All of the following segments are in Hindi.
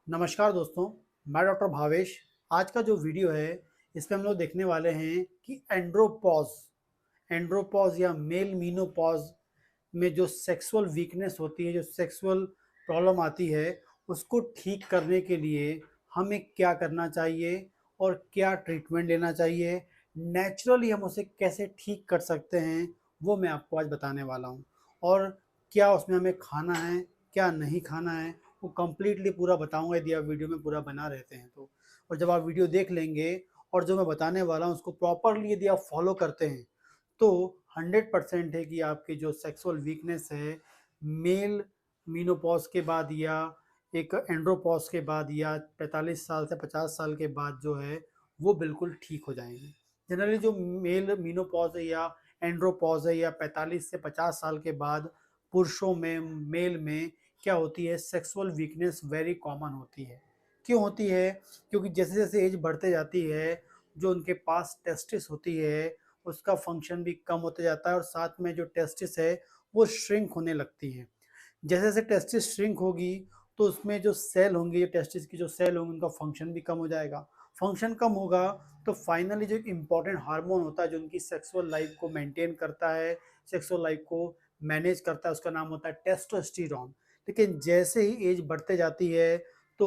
नमस्कार दोस्तों, मैं डॉक्टर भावेश। आज का जो वीडियो है, इसमें हम लोग देखने वाले हैं कि एंड्रोपॉज एंड्रोपॉज या मेल मीनोपॉज में जो सेक्सुअल वीकनेस होती है, जो सेक्सुअल प्रॉब्लम आती है, उसको ठीक करने के लिए हमें क्या करना चाहिए और क्या ट्रीटमेंट लेना चाहिए। नेचुरली हम उसे कैसे ठीक कर सकते हैं, वो मैं आपको आज बताने वाला हूँ। और क्या उसमें हमें खाना है, क्या नहीं खाना है, वो कम्प्लीटली पूरा बताऊंगा यदि आप वीडियो में पूरा बना रहते हैं तो। और जब आप वीडियो देख लेंगे और जो मैं बताने वाला हूँ उसको प्रॉपरली यदि आप फॉलो करते हैं तो 100% है कि आपकी जो सेक्सुअल वीकनेस है, मेल मीनोपॉज के बाद या एक एंड्रोपॉज के बाद या 45 साल से 50 साल के बाद जो है वो बिल्कुल ठीक हो जाएंगे। जनरली जो मेल मीनोपॉज है या एंड्रोपॉज है या 45 से 50 साल के बाद पुरुषों में, मेल में क्या होती है, सेक्सुअल वीकनेस वेरी कॉमन होती है। क्यों होती है? क्योंकि जैसे जैसे एज बढ़ते जाती है, जो उनके पास टेस्टिस होती है उसका फंक्शन भी कम होते जाता है और साथ में जो टेस्टिस है वो श्रिंक होने लगती है। जैसे जैसे टेस्टिस श्रिंक होगी तो उसमें जो सेल होंगे, जो टेस्टिस की जो सेल होंगे, उनका फंक्शन भी कम हो जाएगा। फंक्शन कम होगा तो फाइनली जो इम्पॉर्टेंट हार्मोन होता है जो उनकी सेक्सुअल लाइफ को मेंटेन करता है, सेक्सुअल लाइफ को मैनेज करता है, उसका नाम होता है टेस्टोस्टेरोन। लेकिन जैसे ही एज बढ़ते जाती है तो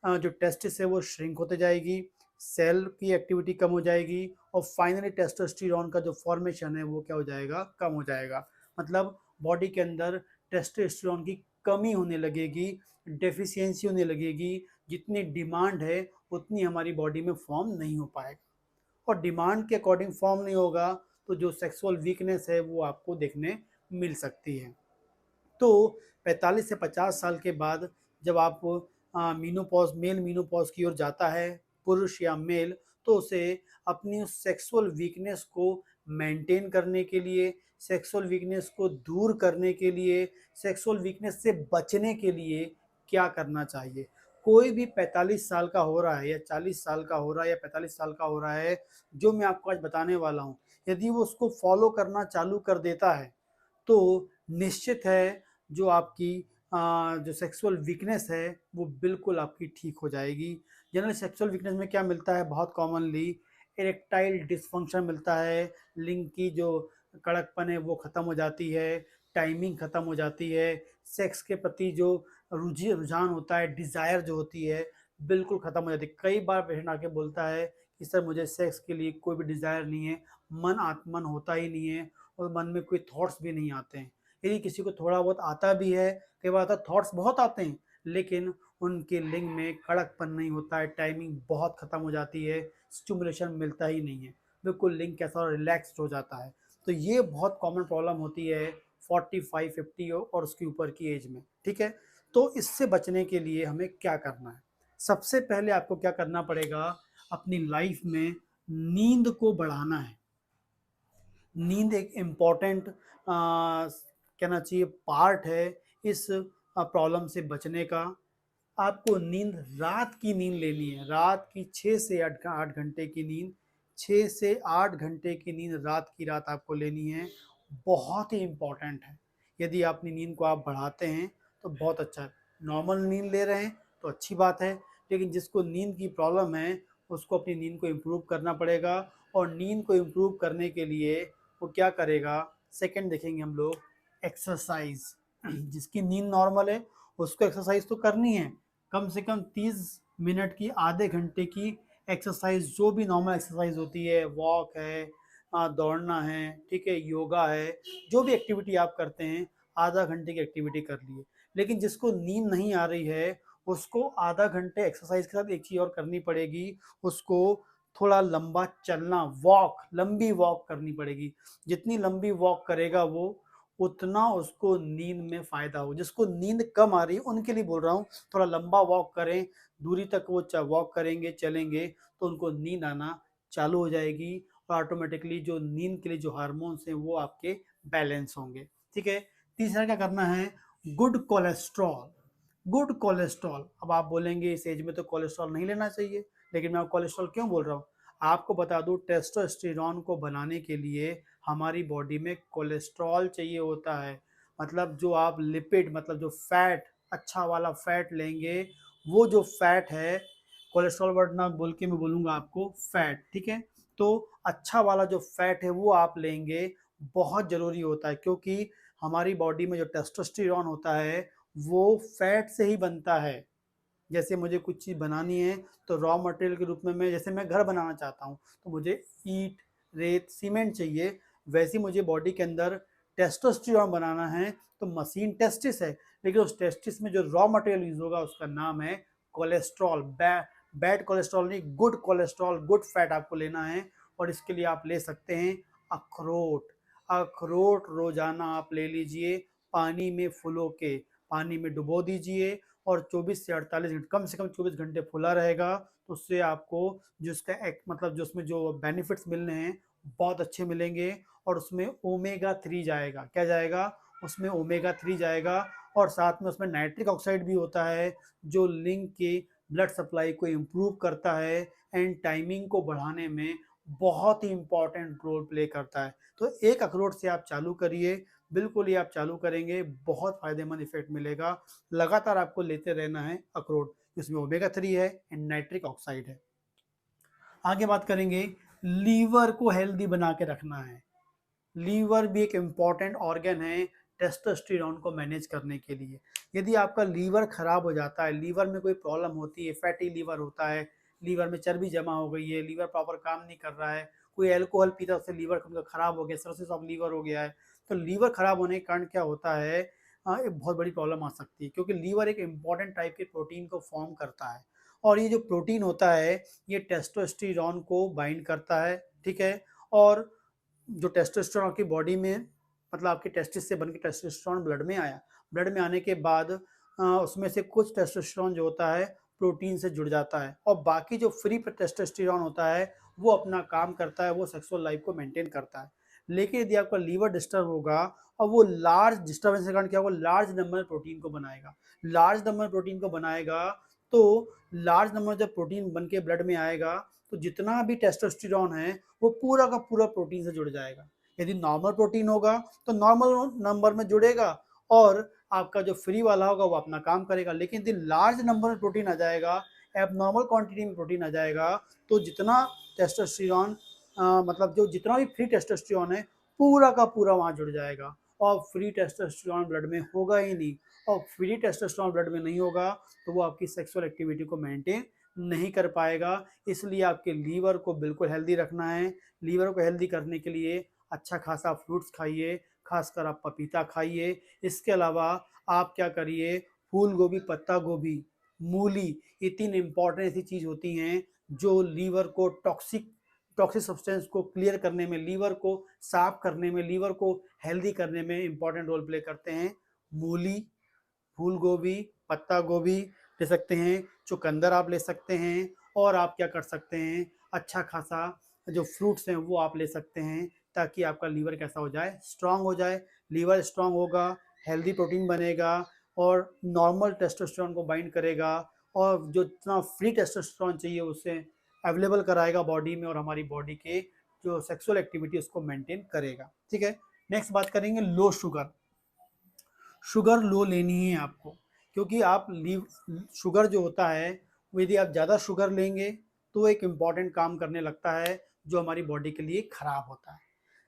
जो टेस्टिस है वो श्रिंक होते जाएगी, सेल की एक्टिविटी कम हो जाएगी और फाइनली टेस्टोस्टेरोन का जो फॉर्मेशन है वो क्या हो जाएगा, कम हो जाएगा। मतलब बॉडी के अंदर टेस्टोस्टेरोन की कमी होने लगेगी, डेफिशिएंसी होने लगेगी। जितनी डिमांड है उतनी हमारी बॉडी में फॉर्म नहीं हो पाएगा और डिमांड के अकॉर्डिंग फॉर्म नहीं होगा तो जो सेक्सुअल वीकनेस है वो आपको देखने मिल सकती है। तो 45 से 50 साल के बाद जब आप मीनोपॉज, मेल मीनोपॉज की ओर जाता है पुरुष या मेल, तो उसे अपनी उस सेक्सुअल वीकनेस को मेंटेन करने के लिए, सेक्सुअल वीकनेस को दूर करने के लिए, सेक्सुअल वीकनेस से बचने के लिए क्या करना चाहिए। कोई भी 45 साल का हो रहा है या 40 साल का हो रहा है या 45 साल का हो रहा है, जो मैं आपको आज बताने वाला हूँ, यदि वो उसको फॉलो करना चालू कर देता है तो निश्चित है जो आपकी जो सेक्सुअल वीकनेस है वो बिल्कुल आपकी ठीक हो जाएगी। जनरली सेक्सुअल वीकनेस में क्या मिलता है, बहुत कॉमनली इरेक्टाइल डिसफंक्शन मिलता है, लिंग की जो कड़कपन है वो ख़त्म हो जाती है, टाइमिंग ख़त्म हो जाती है, सेक्स के प्रति जो रुझान होता है, डिज़ायर जो होती है बिल्कुल ख़त्म हो जाती है। कई बार पेशेंट आके बोलता है कि सर मुझे सेक्स के लिए कोई भी डिज़ायर नहीं है, मन आत्मन होता ही नहीं है और मन में कोई थॉट्स भी नहीं आते हैं। यदि किसी को थोड़ा बहुत आता भी है, कई बार आता थॉट्स बहुत आते हैं, लेकिन उनके लिंग में कड़कपन नहीं होता है, टाइमिंग बहुत ख़त्म हो जाती है, स्टिमुलेशन मिलता ही नहीं है, बिल्कुल लिंग कैसा रिलैक्स्ड हो जाता है। तो ये बहुत कॉमन प्रॉब्लम होती है 45 50 और उसके ऊपर की एज में, ठीक है। तो इससे बचने के लिए हमें क्या करना है? सबसे पहले आपको क्या करना पड़ेगा, अपनी लाइफ में नींद को बढ़ाना है। नींद एक इम्पॉर्टेंट कहना चाहिए पार्ट है इस प्रॉब्लम से बचने का। आपको नींद, रात की नींद लेनी है, रात की 6 से 8 घंटे की नींद, 6 से 8 घंटे की नींद रात की रात आपको लेनी है। बहुत ही इम्पॉर्टेंट है। यदि अपनी नींद को आप बढ़ाते हैं तो बहुत अच्छा है। नॉर्मल नींद ले रहे हैं तो अच्छी बात है, लेकिन जिसको नींद की प्रॉब्लम है उसको अपनी नींद को इम्प्रूव करना पड़ेगा। और नींद को इम्प्रूव करने के लिए वो क्या करेगा, सेकंड देखेंगे हम लोग, एक्सरसाइज। जिसकी नींद नॉर्मल है उसको एक्सरसाइज तो करनी है, कम से कम 30 मिनट की, आधे घंटे की एक्सरसाइज, जो भी नॉर्मल एक्सरसाइज होती है, वॉक है, दौड़ना है, ठीक है, योगा है, जो भी एक्टिविटी आप करते हैं आधा घंटे की एक्टिविटी कर लिए। लेकिन जिसको नींद नहीं आ रही है उसको आधा घंटे एक्सरसाइज के साथ एक चीज़ और करनी पड़ेगी, उसको थोड़ा लंबा चलना, वॉक, लंबी वॉक करनी पड़ेगी। जितनी लंबी वॉक करेगा वो उतना उसको नींद में फ़ायदा हो। जिसको नींद कम आ रही है उनके लिए बोल रहा हूँ, थोड़ा लंबा वॉक करें, दूरी तक वो वॉक करेंगे, चलेंगे तो उनको नींद आना चालू हो जाएगी और ऑटोमेटिकली जो नींद के लिए जो हार्मोन्स हैं वो आपके बैलेंस होंगे, ठीक है। तीसरा क्या करना है, गुड कोलेस्ट्रॉल। गुड कोलेस्ट्रॉल, अब आप बोलेंगे इस एज में तो कोलेस्ट्रॉल नहीं लेना चाहिए, लेकिन मैं कोलेस्ट्रॉल क्यों बोल रहा हूँ, आपको बता दूं टेस्टोस्टेरोन को बनाने के लिए हमारी बॉडी में कोलेस्ट्रॉल चाहिए होता है। मतलब जो आप लिपिड, मतलब जो फैट, अच्छा वाला फैट लेंगे वो जो फैट है, कोलेस्ट्रॉल वर्ड ना बोल के मैं बोलूँगा आपको फैट, ठीक है। तो अच्छा वाला जो फैट है वो आप लेंगे, बहुत ज़रूरी होता है, क्योंकि हमारी बॉडी में जो टेस्टोस्टेरोन होता है वो फैट से ही बनता है। जैसे मुझे कुछ चीज़ बनानी है तो रॉ मटेरियल के रूप में जैसे मैं घर बनाना चाहता हूँ तो मुझे ईंट, रेत, सीमेंट चाहिए। वैसे ही मुझे बॉडी के अंदर टेस्टोस्टेरोन बनाना है तो मशीन टेस्टिस है, लेकिन उस टेस्टिस में जो रॉ मटेरियल यूज़ होगा उसका नाम है कोलेस्ट्रॉल। बैड कोलेस्ट्रॉल नहीं, गुड कोलेस्ट्रॉल, गुड फैट आपको लेना है। और इसके लिए आप ले सकते हैं अखरोट। अखरोट रोज़ाना आप ले लीजिए, पानी में फुलो के, पानी में डुबो दीजिए और 24 से 48 घंटे, कम से कम 24 घंटे फुला रहेगा। तो उससे आपको जो उसका एक मतलब जो उसमें जो बेनिफिट्स मिलने हैं बहुत अच्छे मिलेंगे। और उसमें ओमेगा 3 जाएगा। क्या जाएगा? उसमें ओमेगा 3 जाएगा। और साथ में उसमें नाइट्रिक ऑक्साइड भी होता है जो लिंग के ब्लड सप्लाई को इम्प्रूव करता है एंड टाइमिंग को बढ़ाने में बहुत ही इंपॉर्टेंट रोल प्ले करता है। तो एक अखरोट से आप चालू करिए, बिल्कुल ही आप चालू करेंगे, बहुत फ़ायदेमंद इफेक्ट मिलेगा। लगातार आपको लेते रहना है अखरोट, इसमें ओमेगा 3 है एंड नाइट्रिक ऑक्साइड है। आगे बात करेंगे, लीवर को हेल्दी बना के रखना है। लीवर भी एक इम्पॉर्टेंट ऑर्गन है टेस्टोस्टेरोन को मैनेज करने के लिए। यदि आपका लीवर खराब हो जाता है, लीवर में कोई प्रॉब्लम होती है, फैटी लीवर होता है, लीवर में चर्बी जमा हो गई है, लीवर प्रॉपर काम नहीं कर रहा है, कोई अल्कोहल पीता है उससे लीवर खराब हो गया, सर्रोसिस ऑफ लीवर हो गया है, तो लीवर खराब होने के कारण क्या होता है, एक बहुत बड़ी प्रॉब्लम आ सकती है, क्योंकि लीवर एक इम्पॉर्टेंट टाइप के प्रोटीन को फॉर्म करता है। और ये जो प्रोटीन होता है ये टेस्टोस्टेरोन को बाइंड करता है, ठीक है। और जो टेस्टोस्टेरोन आपकी बॉडी में, मतलब आपके टेस्टिस से बन के टेस्टोस्टेरोन ब्लड में आया, ब्लड में आने के बाद उसमें से कुछ टेस्टोस्टेरोन जो होता है प्रोटीन से जुड़ जाता है और बाकी जो फ्री टेस्टोस्टेरोन होता है वो अपना काम करता है, वो सेक्सुअल लाइफ को मेंटेन करता है। लेकिन यदि आपका लीवर डिस्टर्ब होगा और वो लार्ज डिस्टर्बेंस के कारण क्या होगा, लार्ज नंबर प्रोटीन को बनाएगा। लार्ज नंबर प्रोटीन को बनाएगा तो लार्ज नंबर जब प्रोटीन बन के ब्लड में आएगा तो जितना भी टेस्टोस्टेरोन है वो पूरा का पूरा प्रोटीन से जुड़ जाएगा। यदि नॉर्मल प्रोटीन होगा तो नॉर्मल नंबर में जुड़ेगा और आपका जो फ्री वाला होगा वो अपना काम करेगा। लेकिन यदि लार्ज नंबर में प्रोटीन आ जाएगा, एबनॉर्मल क्वांटिटी में प्रोटीन आ जाएगा, तो जितना टेस्टोस्टेरोन मतलब जो जितना भी फ्री टेस्टोस्टेरोन है पूरा का पूरा वहाँ जुड़ जाएगा और फ्री टेस्टोस्टेरोन ब्लड में होगा ही नहीं। और फ्री टेस्टोस्टेरोन ब्लड में नहीं होगा तो वो आपकी सेक्सुअल एक्टिविटी को मेंटेन नहीं कर पाएगा। इसलिए आपके लीवर को बिल्कुल हेल्दी रखना है। लीवर को हेल्दी करने के लिए अच्छा खासा फ्रूट्स खाइए, खासकर आप पपीता खाइए। इसके अलावा आप क्या करिए, फूल गोभी, पत्ता गोभी, मूली, ये 3 इम्पॉर्टेंट ऐसी चीज़ होती हैं जो लीवर को टॉक्सिक सब्सटेंस को क्लियर करने में, लीवर को साफ करने में, लीवर को हेल्दी करने में इम्पॉर्टेंट रोल प्ले करते हैं। मूली, फूल गोभी, पत्ता गोभी ले सकते हैं, चुकंदर आप ले सकते हैं। और आप क्या कर सकते हैं, अच्छा खासा जो फ्रूट्स हैं वो आप ले सकते हैं ताकि आपका लीवर कैसा हो जाए, स्ट्रांग हो जाए। लीवर स्ट्रांग होगा, हेल्दी प्रोटीन बनेगा और नॉर्मल टेस्टोस्टेरोन को बाइंड करेगा और जो इतना फ्री टेस्टोस्टेरोन चाहिए उसे अवेलेबल कराएगा बॉडी में और हमारी बॉडी के जो सेक्सुअल एक्टिविटी उसको मेंटेन करेगा, ठीक है। नेक्स्ट बात करेंगे लो शुगर। शुगर लो लेनी है आपको, क्योंकि आप लीव शुगर जो होता है वो यदि आप ज़्यादा शुगर लेंगे तो एक इम्पॉर्टेंट काम करने लगता है जो हमारी बॉडी के लिए ख़राब होता है।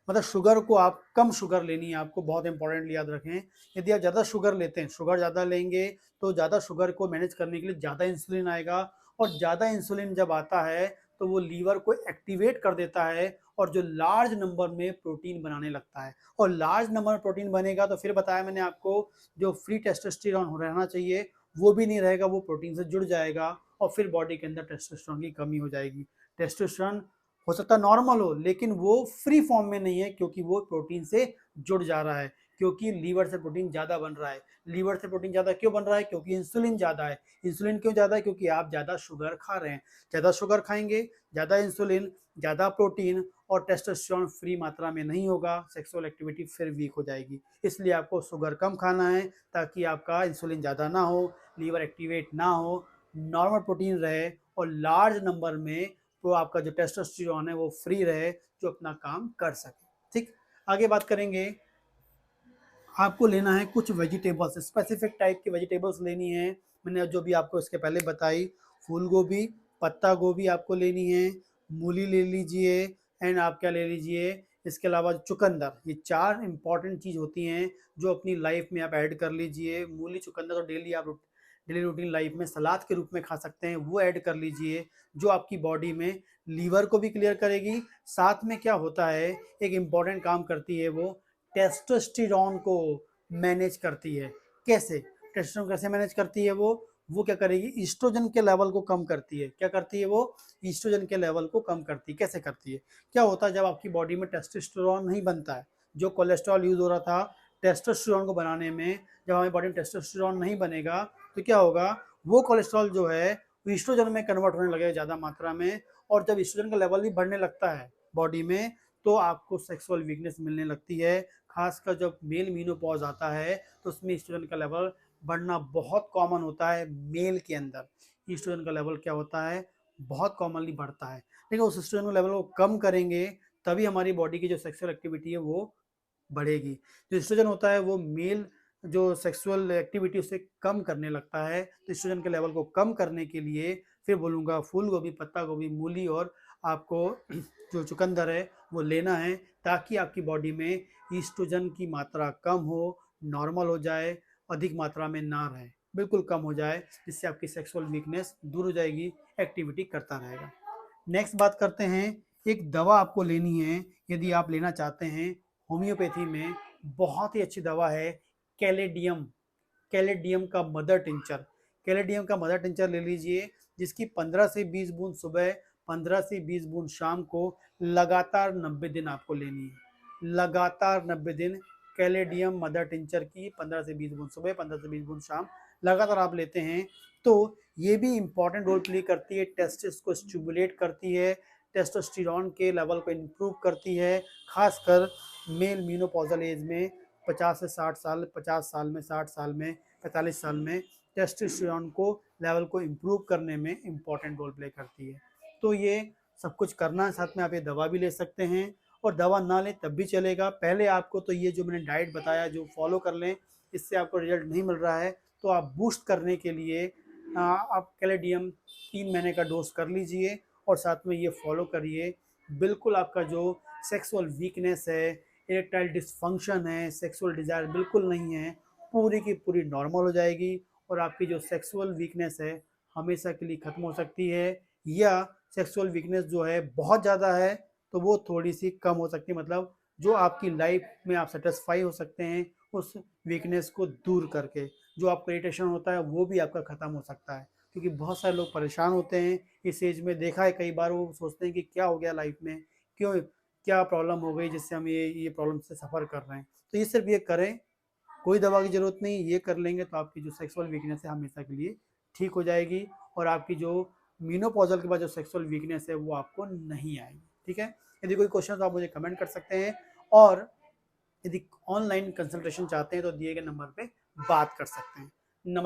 मतलब शुगर को आप कम शुगर लेनी है आपको, बहुत इंपॉर्टेंटली याद रखें। यदि आप ज़्यादा शुगर लेते हैं, शुगर ज़्यादा लेंगे तो ज़्यादा शुगर को मैनेज करने के लिए ज़्यादा इंसुलिन आएगा और ज़्यादा इंसुलिन जब आता है तो वो लीवर को एक्टिवेट कर देता है और जो लार्ज नंबर में प्रोटीन बनाने लगता है। और लार्ज नंबर में प्रोटीन बनेगा तो फिर बताया मैंने आपको, जो फ्री टेस्टोस्टेरोन रहना चाहिए वो भी नहीं रहेगा, वो प्रोटीन से जुड़ जाएगा और फिर बॉडी के अंदर टेस्टोस्टेरोन की कमी हो जाएगी। टेस्टोस्टेरोन हो सकता है नॉर्मल हो लेकिन वो फ्री फॉर्म में नहीं है क्योंकि वो प्रोटीन से जुड़ जा रहा है, क्योंकि लीवर से प्रोटीन ज़्यादा बन रहा है। लीवर से प्रोटीन ज़्यादा क्यों बन रहा है? क्योंकि इंसुलिन ज़्यादा है। इंसुलिन क्यों ज़्यादा है? क्योंकि आप ज़्यादा शुगर खा रहे हैं। ज़्यादा शुगर खाएंगे, ज़्यादा इंसुलिन, ज़्यादा प्रोटीन और टेस्टोस्टेरोन फ्री मात्रा में नहीं होगा, सेक्सुअल एक्टिविटी फिर वीक हो जाएगी। इसलिए आपको शुगर कम खाना है ताकि आपका इंसुलिन ज़्यादा ना हो, लीवर एक्टिवेट ना हो, नॉर्मल प्रोटीन रहे और लार्ज नंबर में तो आपका जो टेस्टोस्टेरोन है वो फ्री रहे, जो अपना काम कर सके, ठीक। आगे बात करेंगे, आपको लेना है कुछ वेजिटेबल्स, स्पेसिफिक टाइप की वेजिटेबल्स लेनी है मैंने जो भी आपको इसके पहले बताई, फूल गोभी, पत्ता गोभी आपको लेनी है, मूली ले लीजिए, एंड आप क्या ले लीजिए, इसके अलावा चुकंदर। ये 4 इंपॉर्टेंट चीज़ होती हैं जो अपनी लाइफ में आप ऐड कर लीजिए। मूली चुकंदर तो डेली आप डेली रूटीन लाइफ में सलाद के रूप में खा सकते हैं, वो ऐड कर लीजिए, जो आपकी बॉडी में लीवर को भी क्लियर करेगी। साथ में क्या होता है, एक इम्पॉर्टेंट काम करती है वो, टेस्टोस्टेरोन को मैनेज करती है। कैसे टेस्टोस्टेरोन कैसे मैनेज करती है वो क्या करेगी, ईस्ट्रोजन के लेवल को कम करती है। क्या करती है वो, ईस्ट्रोजन के लेवल को कम करती है। कैसे करती है, क्या होता है जब आपकी बॉडी में टेस्टोस्टेरोन नहीं बनता है, जो कोलेस्ट्रॉल यूज हो रहा था टेस्टोस्टेरोन को बनाने में, जब हमारी बॉडी में टेस्टोस्टेरोन नहीं बनेगा तो क्या होगा, वो कोलेस्ट्रॉल जो है ईस्ट्रोजन में कन्वर्ट होने लगेगा ज़्यादा मात्रा में, और जब ईस्ट्रोजन का लेवल भी बढ़ने लगता है बॉडी में तो आपको सेक्सुअल वीकनेस मिलने लगती है। खासकर जब मेल मीनोपॉज आता है तो उसमें ईस्ट्रोजन का लेवल बढ़ना बहुत कॉमन होता है। मेल के अंदर ईस्ट्रोजन का लेवल क्या होता है, बहुत कॉमनली बढ़ता है। लेकिन उस ईस्ट्रोजन लेवल को कम करेंगे तभी हमारी बॉडी की जो सेक्सुअल एक्टिविटी है वो बढ़ेगी। जो ईस्ट्रोजन होता है वो मेल जो सेक्सुअल एक्टिविटी उसे कम करने लगता है। तो ईस्ट्रोजन के लेवल को कम करने के लिए फिर बोलूँगा फूल गोभी, पत्ता गोभी, मूली और आपको जो चुकंदर है वो लेना है, ताकि आपकी बॉडी में ईस्ट्रोजन की मात्रा कम हो, नॉर्मल हो जाए, अधिक मात्रा में ना रहे, बिल्कुल कम हो जाए, जिससे आपकी सेक्सुअल वीकनेस दूर हो जाएगी, एक्टिविटी करता रहेगा। नेक्स्ट बात करते हैं, एक दवा आपको लेनी है यदि आप लेना चाहते हैं। होम्योपैथी में बहुत ही अच्छी दवा है कैलेडियम। कैलेडियम का मदर टिंचर, कैलेडियम का मदर टिंचर ले लीजिए, जिसकी 15 से 20 बूंद सुबह, 15 से 20 बूंद शाम को लगातार 90 दिन आपको लेनी है। लगातार 90 दिन कैलेडियम मदर टिंचर की 15 से 20 बूंद सुबह, 15 से 20 बूंद शाम लगातार आप लेते हैं तो ये भी इंपॉर्टेंट रोल प्ले करती है, टेस्टिस को स्टिमुलेट करती है, टेस्टोस्टेरोन के लेवल को इम्प्रूव करती है। खासकर मेल मीनोपॉजल एज में 50 से 60 साल, 50 साल में, 60 साल में, 45 साल में टेस्टोस्टेरोन को लेवल को इम्प्रूव करने में इम्पॉर्टेंट रोल प्ले करती है। तो ये सब कुछ करना है, साथ में आप ये दवा भी ले सकते हैं, और दवा ना लें तब भी चलेगा। पहले आपको तो ये जो मैंने डाइट बताया जो फॉलो कर लें, इससे आपको रिजल्ट नहीं मिल रहा है तो आप बूस्ट करने के लिए आप कैलेडियम 3 महीने का डोज कर लीजिए और साथ में ये फॉलो करिए। बिल्कुल आपका जो सेक्सुअल वीकनेस है, इरेक्टाइल डिसफंक्शन है, सेक्सुअल डिज़ायर बिल्कुल नहीं है, पूरी की पूरी नॉर्मल हो जाएगी, और आपकी जो सेक्सुअल वीकनेस है हमेशा के लिए ख़त्म हो सकती है। या सेक्सुअल वीकनेस जो है बहुत ज़्यादा है तो वो थोड़ी सी कम हो सकती है, मतलब जो आपकी लाइफ में आप सेटिस्फाई हो सकते हैं उस वीकनेस को दूर करके। जो आपका इरिटेशन होता है वो भी आपका ख़त्म हो सकता है, क्योंकि बहुत सारे लोग परेशान होते हैं इस एज में। देखा है कई बार वो सोचते हैं कि क्या हो गया लाइफ में, क्यों, क्या प्रॉब्लम हो गई जिससे हम ये प्रॉब्लम से सफ़र कर रहे हैं। तो ये सिर्फ ये करें, कोई दवा की ज़रूरत नहीं, ये कर लेंगे तो आपकी जो सेक्सुअल वीकनेस है हमेशा के लिए ठीक हो जाएगी, और आपकी जो मीनोपॉजल के बाद जो सेक्सुअल वीकनेस है वो आपको नहीं आएगी। ठीक है, यदि कोई क्वेश्चन तो आप मुझे कमेंट कर सकते हैं, और यदि ऑनलाइन कंसल्टेशन चाहते हैं तो दिए गए नंबर पे बात कर सकते हैं। नमस्कार।